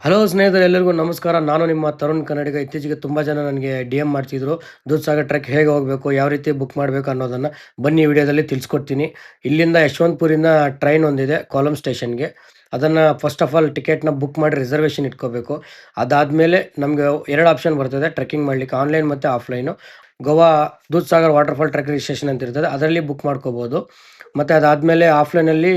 Hello ಸ್ನೇಹಿತರೆ, ಎಲ್ಲರಿಗೂ ನಮಸ್ಕಾರ. ನಾನು ನಿಮ್ಮ ತರುಣ್ ಕನ್ನಡಿಗ. ಇತ್ತೀಚೆಗೆ ತುಂಬ ಜನ ನನಗೆ ಡಿ ಎಮ್ ಮಾಡ್ತಿದ್ರು, ದೂದ್ಸಾಗರ್ ಟ್ರೆಕ್ ಹೇಗೆ ಹೋಗಬೇಕು, ಯಾವ ರೀತಿ ಬುಕ್ ಮಾಡಬೇಕು ಅನ್ನೋದನ್ನು ಬನ್ನಿ ಈ ವಿಡಿಯೋದಲ್ಲಿ ತಿಳಿಸ್ಕೊಡ್ತೀನಿ. ಇಲ್ಲಿಂದ ಯಶವಂತಪುರಿಂದ ಟ್ರೈನ್ ಒಂದಿದೆ ಕೋಲಂ ಸ್ಟೇಷನ್ಗೆ. ಅದನ್ನು ಫಸ್ಟ್ ಆಫ್ ಆಲ್ ಟಿಕೆಟ್ನ ಬುಕ್ ಮಾಡಿ ರಿಸರ್ವೇಷನ್ ಇಟ್ಕೋಬೇಕು. ಅದಾದಮೇಲೆ ನಮಗೆ ಎರಡು ಆಪ್ಷನ್ ಬರ್ತದೆ ಟ್ರೆಕ್ಕಿಂಗ್ ಮಾಡಲಿಕ್ಕೆ, ಆನ್ಲೈನ್ ಮತ್ತು offline. Goa Dudhsagar waterfall trek registration ಅಂತ ಇರ್ತದೆ, ಅದರಲ್ಲಿ ಬುಕ್ ಮಾಡ್ಕೋಬೋದು. ಮತ್ತು ಅದಾದಮೇಲೆ ಆಫ್ಲೈನಲ್ಲಿ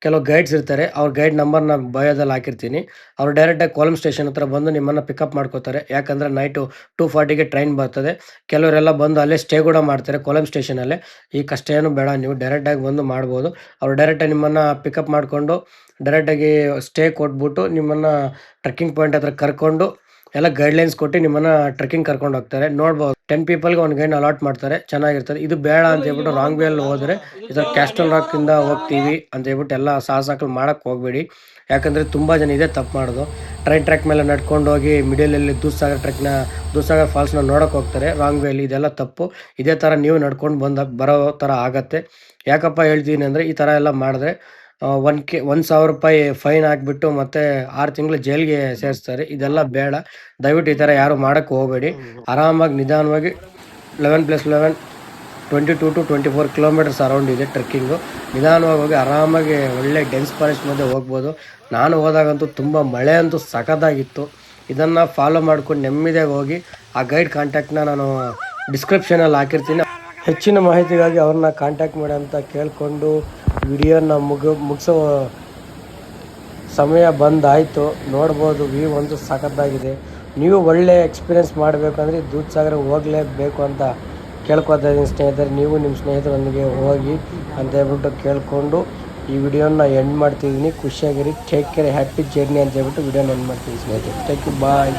ಕೆಲವು ಗೈಡ್ಸ್ ಇರ್ತಾರೆ, ಅವ್ರ ಗೈಡ್ ನಂಬರ್ನ ಬಯೋದಲ್ಲಿ ಹಾಕಿರ್ತೀನಿ. ಅವ್ರು ಡೈರೆಕ್ಟಾಗಿ ಕೋಲಂ ಸ್ಟೇಷನ್ ಹತ್ರ ಬಂದು ನಿಮ್ಮನ್ನು ಪಿಕಪ್ ಮಾಡ್ಕೋತಾರೆ. ಯಾಕಂದರೆ ನೈಟು 2:40ಗೆ ಟ್ರೈನ್ ಬರ್ತದೆ. ಕೆಲವರೆಲ್ಲ ಬಂದು ಅಲ್ಲೇ ಸ್ಟೇ ಕೂಡ ಮಾಡ್ತಾರೆ ಕೋಲಂ ಸ್ಟೇಷನಲ್ಲೇ. ಈ ಕಷ್ಟ ಏನು ಬೇಡ, ನೀವು ಡೈರೆಕ್ಟಾಗಿ ಬಂದು ಮಾಡ್ಬೋದು. ಅವ್ರು ಡೈರೆಕ್ಟಾಗಿ ನಿಮ್ಮನ್ನು ಪಿಕಪ್ ಮಾಡಿಕೊಂಡು ಡೈರೆಕ್ಟಾಗಿ ಸ್ಟೇ ಕೊಟ್ಬಿಟ್ಟು ನಿಮ್ಮನ್ನು ಟ್ರೆಕ್ಕಿಂಗ್ ಪಾಯಿಂಟ್ ಹತ್ರ ಕರ್ಕೊಂಡು ಎಲ್ಲ ಗೈಡ್ಲೈನ್ಸ್ ಕೊಟ್ಟು ನಿಮ್ಮನ್ನು ಟ್ರೆಕ್ಕಿಂಗ್ ಕರ್ಕೊಂಡು ಹೋಗ್ತಾರೆ. ನೋಡ್ಬೋದು, 10 ಪೀಪಲ್ಗೆ ಒಂದು ಗೈಡ್ನ ಅಲಾಟ್ ಮಾಡ್ತಾರೆ, ಚೆನ್ನಾಗಿರ್ತದೆ. ಇದು ಬೇಡ ಅಂತ ಹೇಳ್ಬಿಟ್ಟು ರಾಂಗ್ ವೇಯಲ್ಲಿ ಹೋದರೆ ಇದರ ಕ್ಯಾಸ್ಟಲ್ ರಾಕಿಂದ ಹೋಗ್ತೀವಿ ಅಂತ ಹೇಳ್ಬಿಟ್ಟು ಎಲ್ಲ ಸಾಹಸಗಳು ಮಾಡೋಕ್ಕೆ ಹೋಗಬೇಡಿ. ಯಾಕಂದರೆ ತುಂಬ ಜನ ಇದೇ ತಪ್ಪು ಮಾಡೋದು. ಟ್ರೈನ್ ಟ್ರ್ಯಾಕ್ ಮೇಲೆ ನಡ್ಕೊಂಡು ಹೋಗಿ ಮಿಡಲಲ್ಲಿ ದೂದ್ಸಾಗರ್ ಫಾಲ್ಸ್ನ ನೋಡೋಕೆ ಹೋಗ್ತಾರೆ ರಾಂಗ್ ವೇಲಿ. ಇದೆಲ್ಲ ತಪ್ಪು. ಇದೇ ಥರ ನೀವು ನಡ್ಕೊಂಡು ಬರೋ ಥರ ಆಗತ್ತೆ. ಯಾಕಪ್ಪ ಹೇಳ್ತೀನಿ ಅಂದರೆ, ಈ ಥರ ಎಲ್ಲ ಮಾಡಿದ್ರೆ 1,000 ರೂಪಾಯಿ ಫೈನ್ ಹಾಕ್ಬಿಟ್ಟು ಮತ್ತು 6 ತಿಂಗಳು ಜೈಲಿಗೆ ಸೇರಿಸ್ತಾರೆ. ಇದೆಲ್ಲ ಬೇಡ. ದಯವಿಟ್ಟು ಈ ಥರ ಯಾರು ಮಾಡೋಕ್ಕೆ ಹೋಗಬೇಡಿ. ಆರಾಮಾಗಿ ನಿಧಾನವಾಗಿ 11+11 22 to 24 ಕಿಲೋಮೀಟರ್ಸ್ ಅರೌಂಡ್ ಇದೆ ಟ್ರೆಕ್ಕಿಂಗು. ನಿಧಾನವಾಗಿ ಹೋಗಿ ಆರಾಮಾಗಿ ಒಳ್ಳೆ ಡೆನ್ಸ್ ಫಾರೆಸ್ಟ್ ಮಧ್ಯೆ ಹೋಗ್ಬೋದು. ನಾನು ಹೋದಾಗಂತೂ ತುಂಬ ಮಳೆ ಅಂತೂ ಸಖತ್ತಾಗಿತ್ತು. ಇದನ್ನು ಫಾಲೋ ಮಾಡ್ಕೊಂಡು ನೆಮ್ಮದಿಯಾಗಿ ಹೋಗಿ. ಆ ಗೈಡ್ ಕಾಂಟ್ಯಾಕ್ಟ್ನ ನಾನು ಡಿಸ್ಕ್ರಿಪ್ಷನಲ್ಲಿ ಹಾಕಿರ್ತೀನಿ. ಹೆಚ್ಚಿನ ಮಾಹಿತಿಗಾಗಿ ಅವ್ರನ್ನ ಕಾಂಟ್ಯಾಕ್ಟ್ ಮಾಡಿ ಅಂತ ಕೇಳಿಕೊಂಡು ವಿಡಿಯೋನ ಮುಗಿಸೋ ಸಮಯ ಬಂದಾಯಿತು. ನೋಡ್ಬೋದು, ವ್ಯೂ ಒಂದು ಸಖತ್ತಾಗಿದೆ. ನೀವು ಒಳ್ಳೆ ಎಕ್ಸ್ಪೀರಿಯೆನ್ಸ್ ಮಾಡಬೇಕಂದ್ರೆ ದೂದ್ಸಾಗರ ಹೋಗಲೇಬೇಕು ಅಂತ ಕೇಳ್ಕೊತಾ ಇದ್ದೀನಿ ಸ್ನೇಹಿತರೆ. ನೀವು ನಿಮ್ಮ ಸ್ನೇಹಿತರೊಂದಿಗೆ ಹೋಗಿ ಅಂತ ಹೇಳ್ಬಿಟ್ಟು ಕೇಳಿಕೊಂಡು ಈ ವಿಡಿಯೋನ ಎಂಡ್ ಮಾಡ್ತಿದ್ದೀನಿ. ಖುಷಿಯಾಗಿರಿ, ಟೇಕ್ ಕೇರ್, ಹ್ಯಾಪಿ ಜರ್ನಿ ಅಂತ ಹೇಳ್ಬಿಟ್ಟು ವಿಡಿಯೋನ ಎಂಡ್ ಮಾಡ್ತೀನಿ ಸ್ನೇಹಿತರೆ. Thank you, bye.